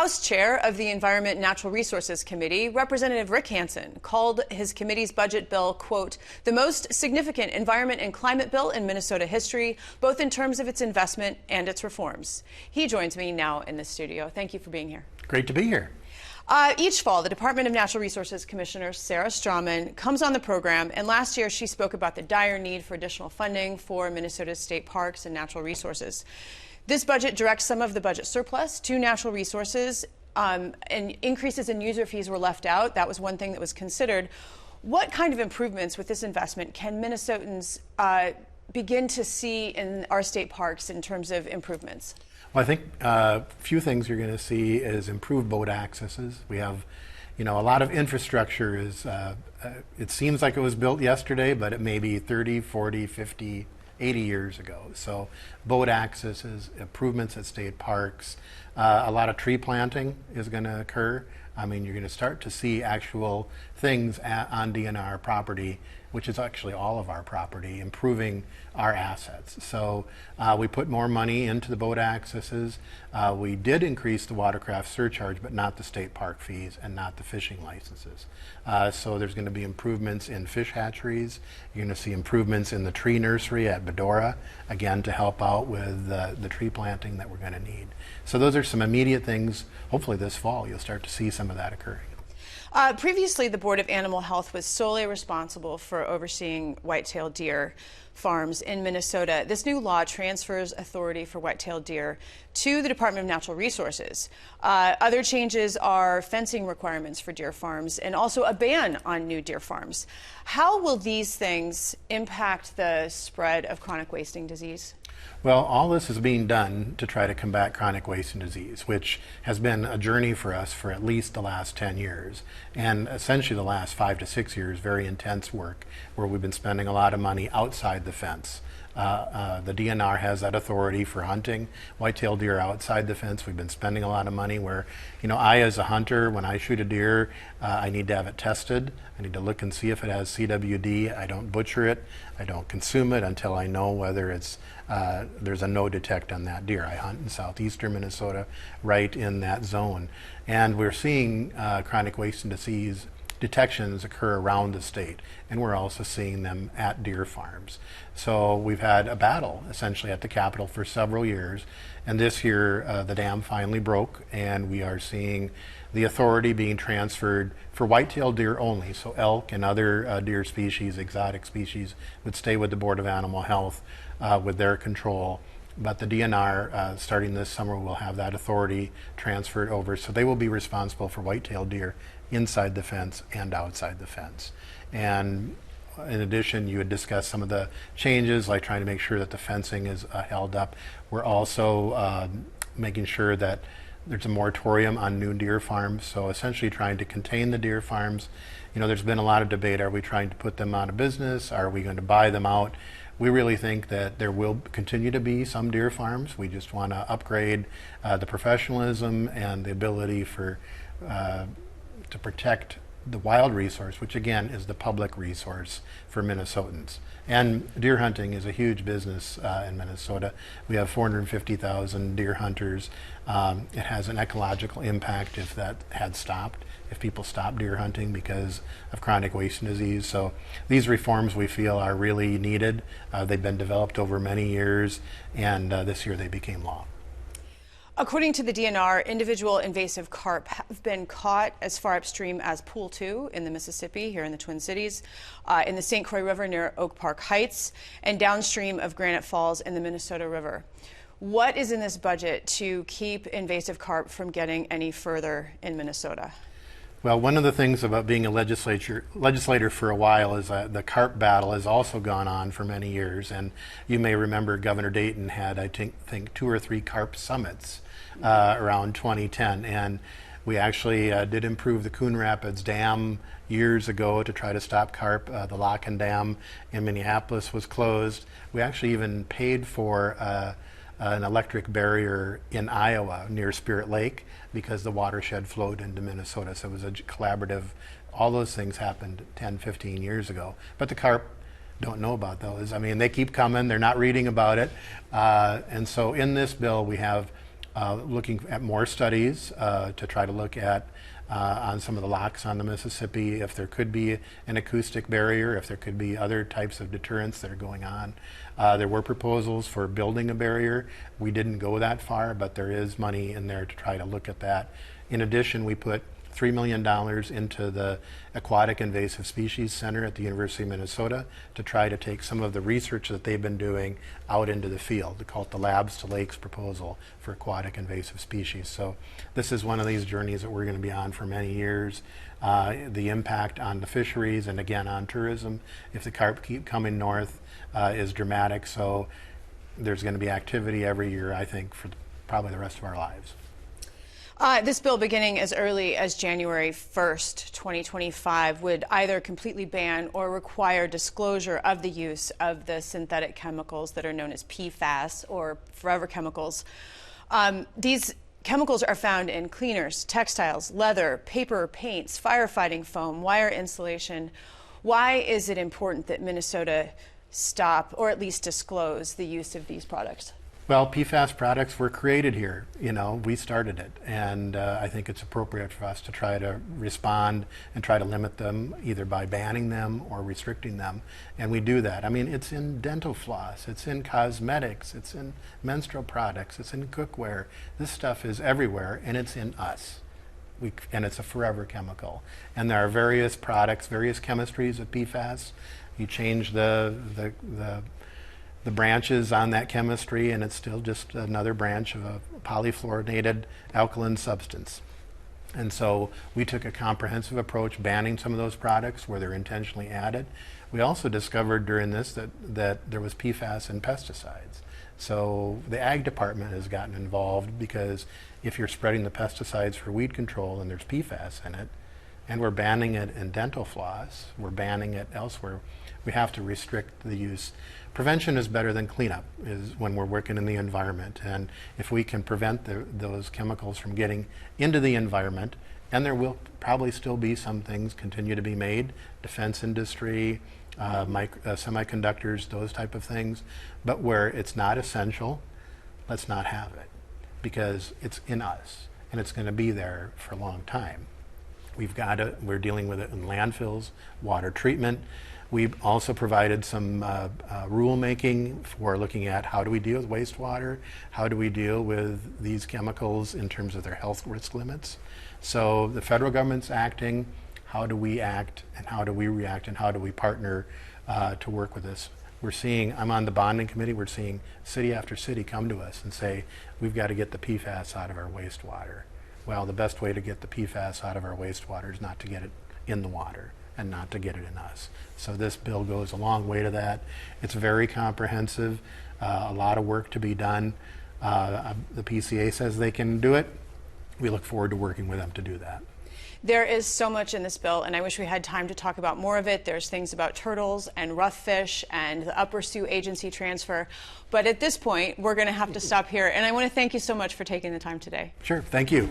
House Chair of the Environment and Natural Resources Committee, Representative Rick Hansen, called his committee's budget bill, quote, the most significant environment and climate bill in Minnesota history, both in terms of its investment and its reforms. He joins me now in the studio. Thank you for being here. Great to be here. Each fall, the Department of Natural Resources Commissioner Sarah Strawman comes on the program, and last year she spoke about the dire need for additional funding for Minnesota's state parks and natural resources. This budget directs some of the budget surplus to natural resources, and increases in user fees were left out. That was one thing that was considered. What kind of improvements with this investment can Minnesotans begin to see in our state parks in terms of improvements? Well, I think a few things you're going to see is improved boat accesses. We have, a lot of infrastructure is, it seems like it was built yesterday, but it may be 30, 40, 50, 80 years ago. So boat accesses, improvements at state parks, a lot of tree planting is going to occur. I mean, you're going to start to see actual things on DNR property, which is actually all of our property, improving our assets. So we put more money into the boat accesses. We did increase the watercraft surcharge, but not the state park fees and not the fishing licenses. So there's going to be improvements in fish hatcheries. You're going to see improvements in the tree nursery at Bedora, again, to help out with the tree planting that we're going to need. So those are some immediate things. Hopefully this fall you'll start to see some of that occurring. Previously, the Board of Animal Health was solely responsible for overseeing white-tailed deer farms in Minnesota. This new law transfers authority for white-tailed deer to the Department of Natural Resources. Other changes are fencing requirements for deer farms and also a ban on new deer farms. How will these things impact the spread of chronic wasting disease? Well, all this is being done to try to combat chronic wasting disease, which has been a journey for us for at least the last 10 years, and essentially the last 5 to 6 years, very intense work where we've been spending a lot of money outside the fence. The DNR has that authority for hunting white-tailed deer outside the fence. We've been spending a lot of money where, I as a hunter, when I shoot a deer, I need to have it tested. I need to look and see if it has CWD. I don't butcher it. I don't consume it until I know whether it's there's a no detect on that deer. I hunt in southeastern Minnesota, right in that zone. And we're seeing chronic wasting disease detections occur around the state, and we're also seeing them at deer farms. So we've had a battle essentially at the Capitol for several years, and this year the dam finally broke, and we are seeing the authority being transferred for white-tailed deer only. So elk and other deer species, exotic species, would stay with the Board of Animal Health with their control. But the DNR, starting this summer, will have that authority transferred over. So they will be responsible for white-tailed deer inside the fence and outside the fence. And in addition, you had discussed some of the changes, like trying to make sure that the fencing is held up. We're also making sure that there's a moratorium on new deer farms, so essentially trying to contain the deer farms. There's been a lot of debate. Are we trying to put them out of business? Are we going to buy them out? We really think that there will continue to be some deer farms. We just want to upgrade the professionalism and the ability for to protect the wild resource, which again is the public resource for Minnesotans. And deer hunting is a huge business in Minnesota. We have 450,000 deer hunters. It has an ecological impact if that had stopped, if people stopped deer hunting because of chronic wasting disease. So these reforms we feel are really needed. They've been developed over many years, and this year they became law. According to the DNR, individual invasive carp have been caught as far upstream as Pool 2 in the Mississippi, here in the Twin Cities, in the St. Croix River near Oak Park Heights, and downstream of Granite Falls in the Minnesota River. What is in this budget to keep invasive carp from getting any further in Minnesota? Well, one of the things about being a legislator for a while is the carp battle has also gone on for many years. And you may remember Governor Dayton had, I think 2 or 3 carp summits around 2010. And we actually did improve the Coon Rapids Dam years ago to try to stop carp. The Locken Dam in Minneapolis was closed. We actually even paid for an electric barrier in Iowa near Spirit Lake because the watershed flowed into Minnesota. So it was a collaborative. All those things happened 10, 15 years ago. But the carp don't know about those. I mean, they keep coming. They're not reading about it. And so in this bill, we have looking at more studies to try to look at on some of the locks on the Mississippi, if there could be an acoustic barrier, if there could be other types of deterrents that are going on. There were proposals for building a barrier. We didn't go that far, but there is money in there to try to look at that. In addition, we put $3 million into the Aquatic Invasive Species Center at the University of Minnesota to try to take some of the research that they've been doing out into the field. They call it the Labs to Lakes proposal for aquatic invasive species. So this is one of these journeys that we're going to be on for many years. The impact on the fisheries and again on tourism, if the carp keep coming north, is dramatic. So there's going to be activity every year, I think, for probably the rest of our lives. This bill, beginning as early as January 1st, 2025, would either completely ban or require disclosure of the use of the synthetic chemicals that are known as PFAS, or forever chemicals. These chemicals are found in cleaners, textiles, leather, paper, paints, firefighting foam, wire insulation. Why is it important that Minnesota stop or at least disclose the use of these products? Well, PFAS products were created here. You know, we started it, and I think it's appropriate for us to try to respond and try to limit them either by banning them or restricting them, and we do that. I mean, it's in dental floss, it's in cosmetics, it's in menstrual products, it's in cookware. This stuff is everywhere, and it's in us. And it's a forever chemical. And there are various products, various chemistries of PFAS. You change the branches on that chemistry, and it's still just another branch of a polyfluorinated alkaline substance. And so we took a comprehensive approach banning some of those products where they're intentionally added. We also discovered during this that there was PFAS in pesticides. So the ag department has gotten involved, because if you're spreading the pesticides for weed control and there's PFAS in it, and we're banning it in dental floss, we're banning it elsewhere, we have to restrict the use. Prevention is better than cleanup, is when we're working in the environment. And if we can prevent those chemicals from getting into the environment, and there will probably still be some things continue to be made, defense industry, semiconductors, those type of things, but where it's not essential, let's not have it, because it's in us and it's going to be there for a long time. We're dealing with it in landfills, water treatment. We've also provided some rulemaking for looking at how do we deal with wastewater, how do we deal with these chemicals in terms of their health risk limits. So the federal government's acting, how do we act, and how do we react, and how do we partner to work with this? I'm on the bonding committee, we're seeing city after city come to us and say, we've got to get the PFAS out of our wastewater. Well, the best way to get the PFAS out of our wastewater is not to get it in the water and not to get it in us. So this bill goes a long way to that. It's very comprehensive, a lot of work to be done. The PCA says they can do it. We look forward to working with them to do that. There is so much in this bill, and I wish we had time to talk about more of it. There's things about turtles and rough fish and the Upper Sioux agency transfer. But at this point, we're going to have to stop here. And I want to thank you so much for taking the time today. Sure. Thank you.